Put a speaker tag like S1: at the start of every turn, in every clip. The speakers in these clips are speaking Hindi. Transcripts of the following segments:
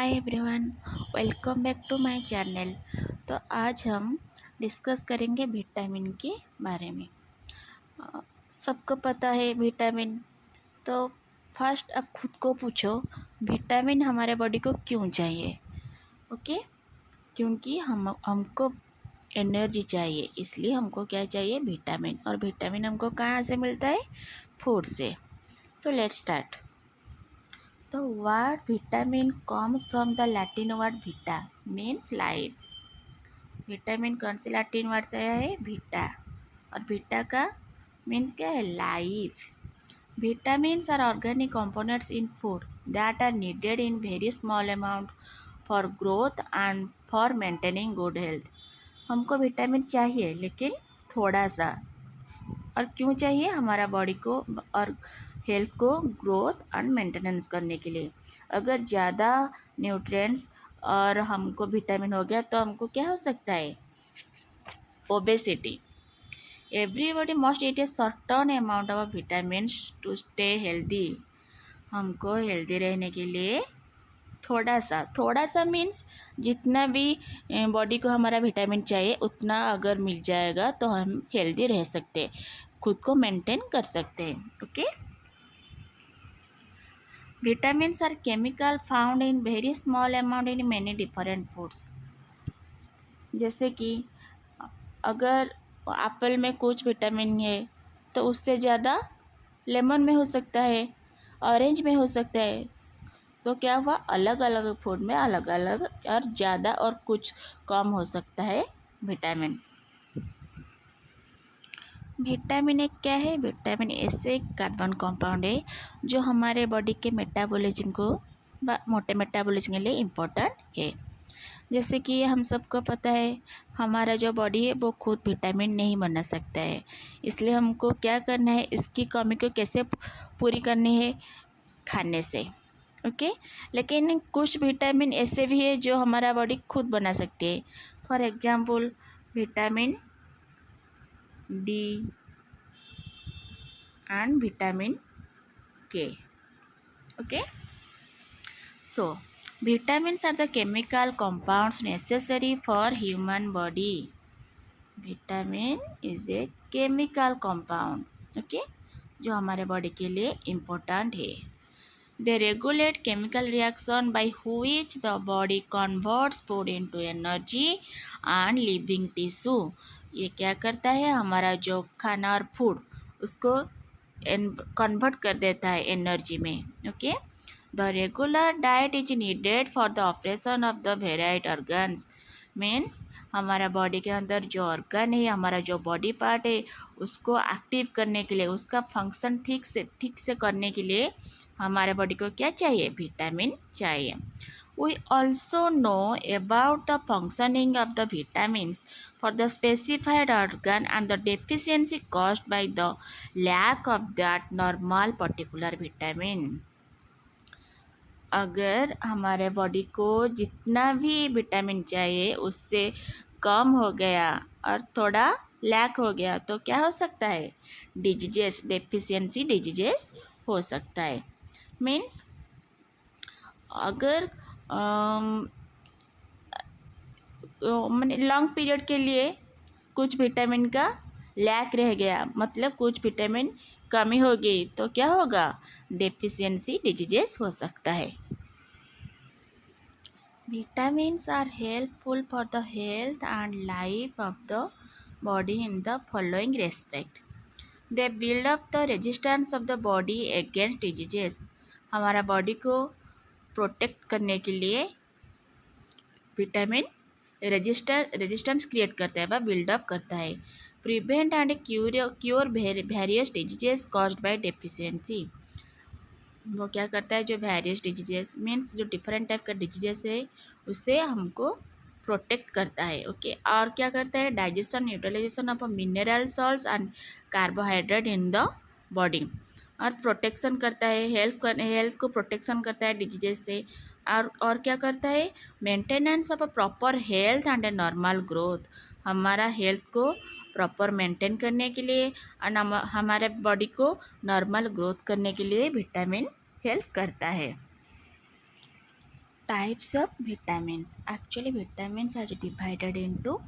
S1: Hi everyone, welcome back to my channel. तो आज हम डिस्कस करेंगे विटामिन के बारे में। सबको पता है विटामिन। तो फर्स्ट अब खुद को पूछो, विटामिन हमारे बॉडी को क्यों चाहिए? ओके, क्योंकि हमको एनर्जी चाहिए, इसलिए हमको क्या चाहिए? विटामिन। और विटामिन हमको कहाँ से मिलता है? फूड से। So let's start. The word vitamin comes from the Latin word vita, means life. Vitamin कौन से लैटिन वर्ड से आया है? विटा। और विटा का मीन्स क्या है? Life. Vitamins are organic components in food that are needed in very small amount for growth and for maintaining good health. हमको विटामिन चाहिए, लेकिन थोड़ा सा। और क्यों चाहिए? हमारा बॉडी को और हेल्थ को ग्रोथ एंड मेंटेनेंस करने के लिए। अगर ज़्यादा न्यूट्रिएंट्स और हमको विटामिन हो गया तो हमको क्या हो सकता है? Obesity. Everybody must eat a certain amount of vitamins to stay healthy. हमको हेल्दी रहने के लिए थोड़ा सा मीन्स जितना भी बॉडी को हमारा विटामिन चाहिए उतना अगर मिल जाएगा तो हम हेल्दी रह सकते हैं, खुद को मेंटेन कर सकते हैं। Okay, vitamins are chemical found in very small amount in many different foods. जैसे कि अगर एप्पल में कुछ विटामिन है तो उससे ज़्यादा लेमन में हो सकता है, ऑरेंज में हो सकता है। तो क्या हुआ? अलग अलग फूड में अलग अलग और ज़्यादा और कुछ कम हो सकता है विटामिन। विटामिन एक क्या है? विटामिन ऐसे कार्बन कंपाउंड है जो हमारे बॉडी के मेटाबॉलिज्म को मोटे मेटाबॉलिज्म के लिए इम्पोर्टेंट है। जैसे कि हम सबको पता है, हमारा जो बॉडी है वो खुद विटामिन नहीं बना सकता है, इसलिए हमको क्या करना है? इसकी कमी को कैसे पूरी करनी है? खाने से। ओके, लेकिन कुछ विटामिन ऐसे भी है जो हमारा बॉडी खुद बना सकती है। For example vitamin D and vitamin K. Okay, so vitamins are the chemical compounds necessary for human body. Vitamin is a chemical compound, okay, जो हमारे बॉडी के लिए इम्पोर्टेंट है। They regulate chemical reaction by which the body converts food into energy and living tissue. ये क्या करता है? हमारा जो खाना और फूड उसको कन्वर्ट कर देता है एनर्जी में। Okay, The regular diet is needed for the operation of the varied organs. Means हमारा बॉडी के अंदर जो ऑर्गन है, हमारा जो बॉडी पार्ट है, उसको एक्टिव करने के लिए, उसका फंक्शन ठीक से करने के लिए हमारे बॉडी को क्या चाहिए? विटामिन चाहिए। We also know about the functioning of the vitamins for the specified organ and the deficiency caused by the lack of that normal particular vitamin. अगर हमारे बॉडी को जितना भी विटामिन चाहिए उससे कम हो गया और थोड़ा लैक हो गया तो क्या हो सकता है? डिजीजेस, डेफिशिएंसी डिजीजेस हो सकता है। मीन्स अगर मैंने लॉन्ग पीरियड के लिए कुछ विटामिन का लैक रह गया, मतलब कुछ विटामिन कमी हो गई, तो क्या होगा? डेफिशिएंसी डिजीजेस हो सकता है। Vitamins are helpful for the health and life of the body in the following respect. They build up the resistance of the body against diseases. हमारा बॉडी को प्रोटेक्ट करने के लिए विटामिन रेजिस्टेंस क्रिएट करता है व बिल्डअप करता है। Prevent and cure various diseases caused by deficiency. वो क्या करता है? जो वेरियस डिजीजेस मीन्स जो डिफरेंट टाइप का डिजीजेस है उससे हमको प्रोटेक्ट करता है। ओके, और क्या करता है? Digestion, neutralization of mineral salts and carbohydrate in the body. और प्रोटेक्शन करता है, हेल्थ को प्रोटेक्शन करता है डिजीजेस से। और क्या करता है? Maintenance of a proper health and a normal growth. हमारा हेल्थ को प्रॉपर मेंटेन करने के लिए और हमारे बॉडी को नॉर्मल ग्रोथ करने के लिए विटामिन हेल्प करता है। types of vitamins. Actually, vitamins are divided into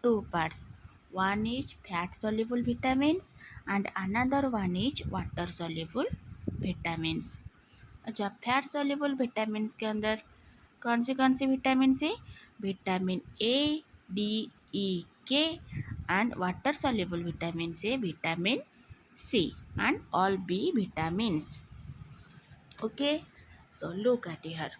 S1: two parts. One is fat soluble vitamins and another one is water soluble vitamins. अच्छा, फैट सॉल्युबल विटामिन के अंदर कौन सी विटामिन है? Vitamin A, D, E, K and water soluble vitamin से vitamin C and all B vitamins. Okay, so look at here.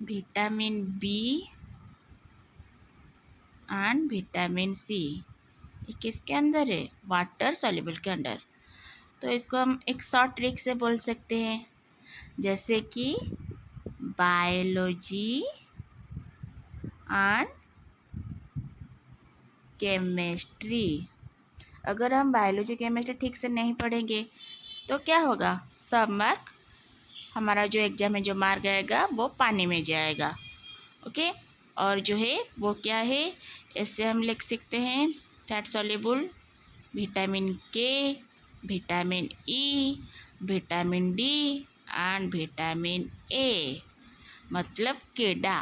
S1: Vitamin B and vitamin C ये किसके अंदर है? वाटर सॉल्युबल के अंदर. तो इसको हम एक शॉर्ट ट्रिक से बोल सकते हैं, जैसे कि बायोलॉजी एंड केमिस्ट्री. अगर हम बायोलॉजी केमिस्ट्री ठीक से नहीं पढ़ेंगे तो क्या होगा? सब मार्क, हमारा जो एग्जाम में जो मार्क आएगा वो पानी में जाएगा. ओके, और जो है वो क्या है, ऐसे हम लिख सकते हैं फैट सॉल्युबल विटामिन के, vitamin E, vitamin D and vitamin A, मतलब कीड़ा.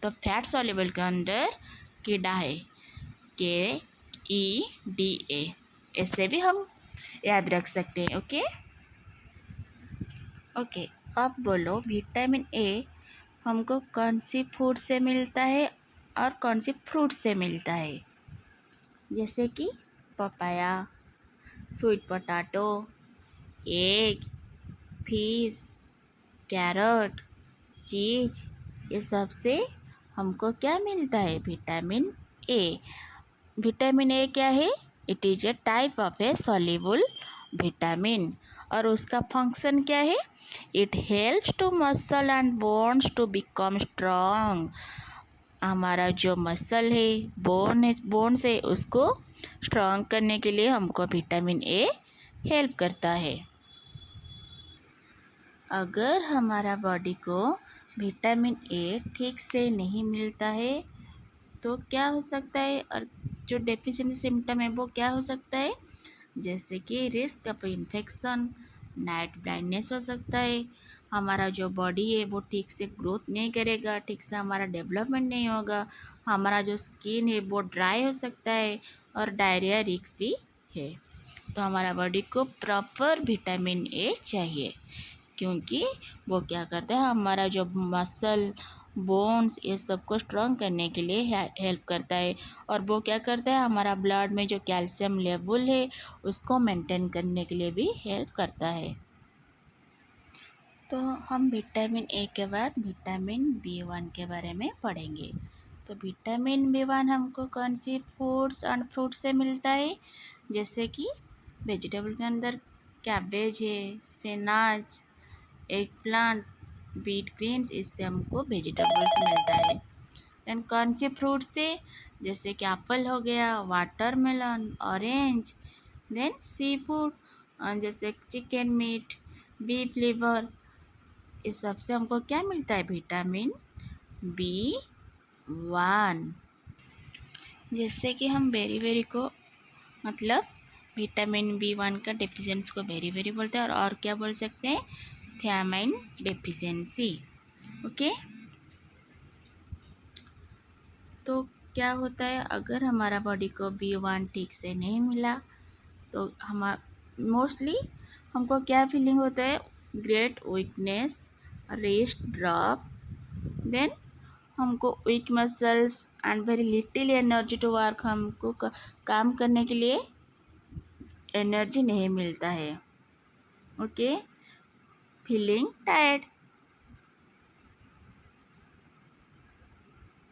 S1: तो फैट सॉल्युबल के अंदर कीड़ा है, के ई डी ए, ऐसे भी हम याद रख सकते हैं. ओके ओके, अब बोलो विटामिन ए हमको कौन सी फूड से मिलता है और कौन सी फ्रूट से मिलता है? जैसे कि papaya, sweet potato, egg, fish, carrot, cheese, ये सब से हमको क्या मिलता है? Vitamin A. विटामिन ए क्या है? It is a type of a soluble vitamin. और उसका फंक्शन क्या है? It helps to muscle and bones to become strong. हमारा जो मसल है, बोन्स है, उसको स्ट्रॉन्ग करने के लिए हमको विटामिन ए हेल्प करता है. अगर हमारा बॉडी को विटामिन ए ठीक से नहीं मिलता है तो क्या हो सकता है? और जो डेफिशिएंसी सिम्टम है वो क्या हो सकता है? जैसे कि risk of infection, night blindness हो सकता है, हमारा जो बॉडी है वो ठीक से ग्रोथ नहीं करेगा, ठीक से हमारा डेवलपमेंट नहीं होगा, हमारा जो स्किन है वो ड्राई हो सकता है और डायरिया रिस्क भी है. तो हमारा बॉडी को प्रॉपर विटामिन ए चाहिए, क्योंकि वो क्या करता है, हमारा जो मसल, बोन्स, ये सब को स्ट्रॉन्ग करने के लिए हेल्प करता है. और वो क्या करता है, हमारा ब्लड में जो कैल्शियम लेवल है उसको मेंटेन करने के लिए भी हेल्प करता है. तो हम विटामिन ए के बाद विटामिन बी1 के बारे में पढ़ेंगे. तो विटामिन बी1 हमको कौन सी फूड्स एंड फ्रूट से मिलता है? जैसे कि वेजिटेबल के अंदर कैबेज है, spinach, eggplant, beet greens, इससे हमको वेजिटेबल्स मिलता है. देन कौन सी फ्रूट से? जैसे कि एप्पल हो गया, watermelon, orange. Then sea food, जैसे चिकन मीट, बीफ लिवर, इस सब से हमको क्या मिलता है? Vitamin B1. जैसे कि हम बेरी को, मतलब विटामिन बी1 का डेफिशिएंसी को बेरी बोलते हैं, और क्या बोल सकते हैं? Thiamine deficiency. ओके, तो क्या होता है, अगर हमारा बॉडी को बी1 ठीक से नहीं मिला तो हम मोस्टली हमको क्या फीलिंग होता है? Great weakness, rest drop. Then हमको weak muscles and very little energy to work, हमको काम करने के लिए एनर्जी नहीं मिलता है. ओके, फीलिंग टायर्ड,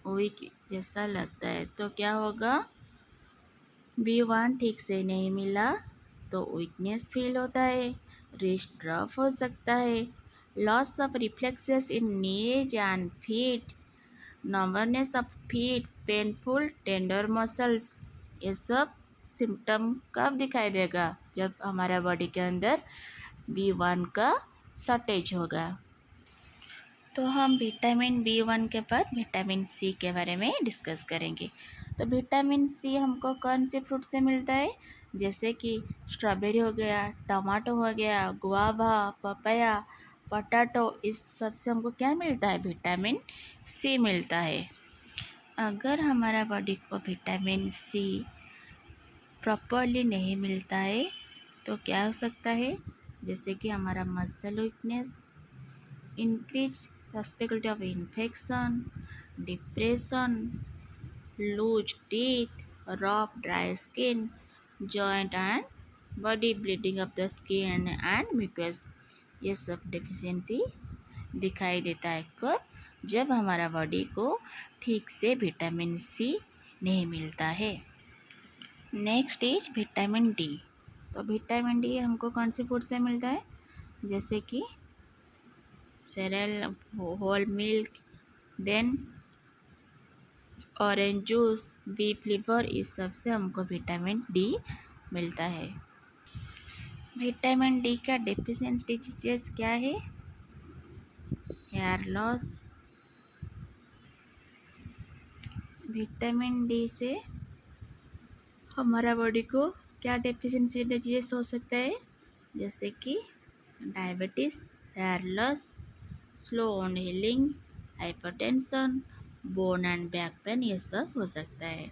S1: वीक जैसा लगता है. तो क्या होगा? बी1 ठीक से नहीं मिला तो वीकनेस फील होता है, रेस्ट ड्रॉप हो सकता है, loss of reflexes in knees and feet, numbness of feet, painful tender muscles. ये सब सिम्टम कब दिखाई देगा? जब हमारा बॉडी के अंदर बी1 का शॉर्टेज होगा. तो हम विटामिन बी1 के बाद विटामिन सी के बारे में डिस्कस करेंगे. तो विटामिन सी हमको कौन से फ्रूट से मिलता है? जैसे कि स्ट्रॉबेरी हो गया, टमाटो हो गया, गुआवा, पपाया, पोटैटो, इस सबसे हमको क्या मिलता है? विटामिन सी मिलता है। अगर हमारा बॉडी को विटामिन सी प्रॉपरली नहीं मिलता है तो क्या हो सकता है? जैसे कि हमारा muscle weakness, increase susceptibility of infection, depression, loose teeth, rough dry skin, joint and body bleeding of the skin and mucus, ये सब डेफिशिएंसी दिखाई देता है। कब? जब हमारा बॉडी को ठीक से विटामिन सी नहीं मिलता है। Next is vitamin D. तो विटामिन डी हमको कौन से फूड से मिलता है? जैसे कि cereal, whole milk, then orange juice, beef liver, इस सब से हमको विटामिन डी मिलता है। विटामिन डी का डेफिशिएंसी डिजीज क्या है? Hair loss. विटामिन डी से हमारा बॉडी को क्या डेफिशिएंसी डिजीज हो सकता है? जैसे कि diabetes, hair loss, slow on healing, hypertension, bone and back pain, ये सब हो सकता है।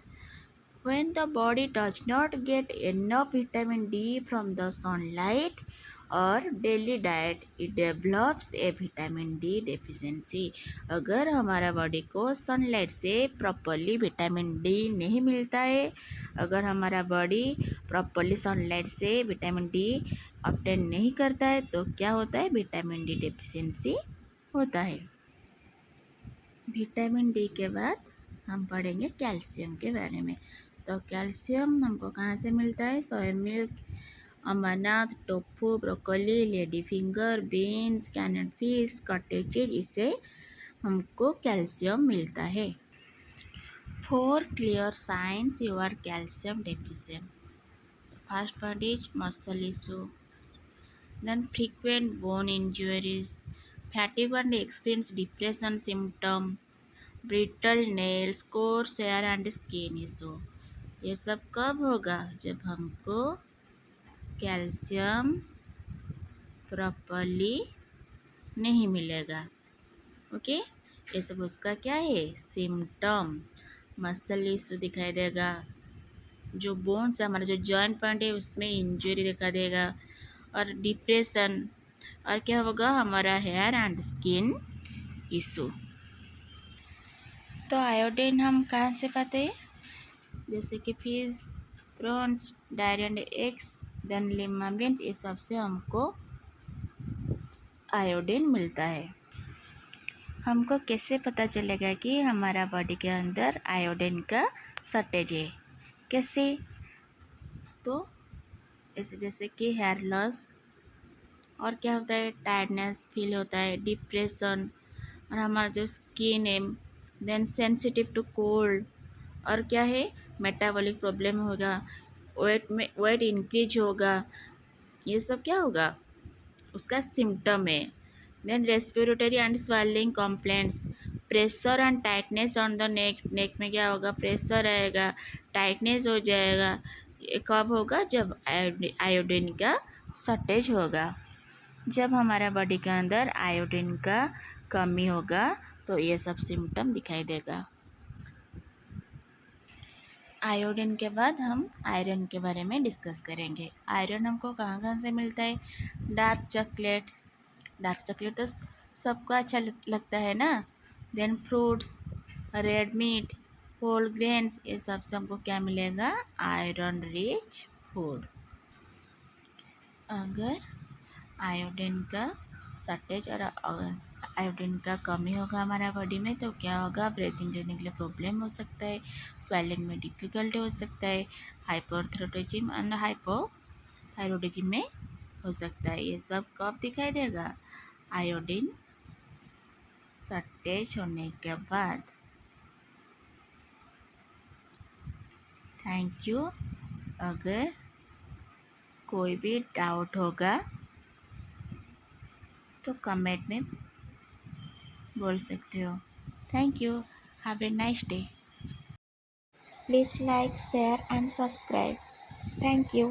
S1: When the body does not get enough vitamin D from the sunlight और daily diet, it develops A vitamin D deficiency. अगर हमारा बॉडी को सनलाइट से प्रॉपरली विटामिन डी नहीं मिलता है, अगर हमारा बॉडी प्रॉपरली सनलाइट से विटामिन डी ऑब्टेन नहीं करता है तो क्या होता है? विटामिन डी डेफिशिएंसी होता है। विटामिन डी के बाद हम पढ़ेंगे कैल्शियम के बारे में। तो कैल्शियम हमको कहाँ से मिलता है? Soya milk, amaranth, tofu, broccoli, lady finger, beans, canned fish, cottage cheese, इससे हमको कैल्शियम मिलता है। 4 clear signs you are calcium deficient. First point is muscle issue, then frequent bone injuries, fatigue and experience depression symptom, brittle nails, coarse hair and skin issue. ये सब कब होगा? जब हमको कैल्शियम प्रॉपरली नहीं मिलेगा। ओके, ये सब उसका क्या है? सिम्टम। मसल इशू दिखाई देगा, जो बोन्स है हमारा, जो जॉइंट पॉइंट है उसमें इंजरी दिखा देगा, और डिप्रेशन, और क्या होगा? हमारा हेयर एंड स्किन इशू। तो आयोडीन हम कहाँ से पाते हैं? जैसे कि fish, prawns, dairy and eggs, then lima beans, ये सब से हमको आयोडीन मिलता है। हमको कैसे पता चलेगा कि हमारा बॉडी के अंदर आयोडीन का शॉर्टेज है? कैसे? तो ऐसे जैसे कि हेयर लॉस, और क्या होता है? टायर्डनेस फील होता है, डिप्रेशन, और हमारा जो स्किन है, देन सेंसिटिव टू कोल्ड, और क्या है? मेटाबॉलिक प्रॉब्लम होगा, वेट इंक्रीज होगा, ये सब क्या होगा? उसका सिम्टम है। Then respiratory and swelling complaints, pressure and tightness on the neck में क्या होगा? प्रेशर आएगा, टाइटनेस हो जाएगा। ये कब होगा? जब आयोडीन का शॉर्टेज होगा। जब हमारा बॉडी के अंदर आयोडीन का कमी होगा तो ये सब सिम्टम दिखाई देगा। आयोडीन के बाद हम आयरन के बारे में डिस्कस करेंगे। आयरन हमको कहाँ कहाँ से मिलता है? डार्क चॉकलेट, डार्क चॉकलेट तो सबको अच्छा लगता है ना। Then fruits, red meat, whole grains, ये सब से हमको क्या मिलेगा? Iron rich food. अगर आयोडीन का शॉर्टेज और आयोडीन का कमी होगा हमारा बॉडी में तो क्या होगा? ब्रीथिंग लेने के लिए प्रॉब्लम हो सकता है, स्वेलिंग में डिफ़िकल्टी हो सकता है, हाइपोथायरॉयडिज्म एंड हाइपोथायरॉयडिज्म में हो सकता है। ये सब कब दिखाई देगा? आयोडीन शॉर्टेज होने के बाद। Thank you. अगर कोई भी डाउट होगा तो कमेंट में बोल सकते हो। Thank you. Have a nice day. Please like, share and subscribe. Thank you.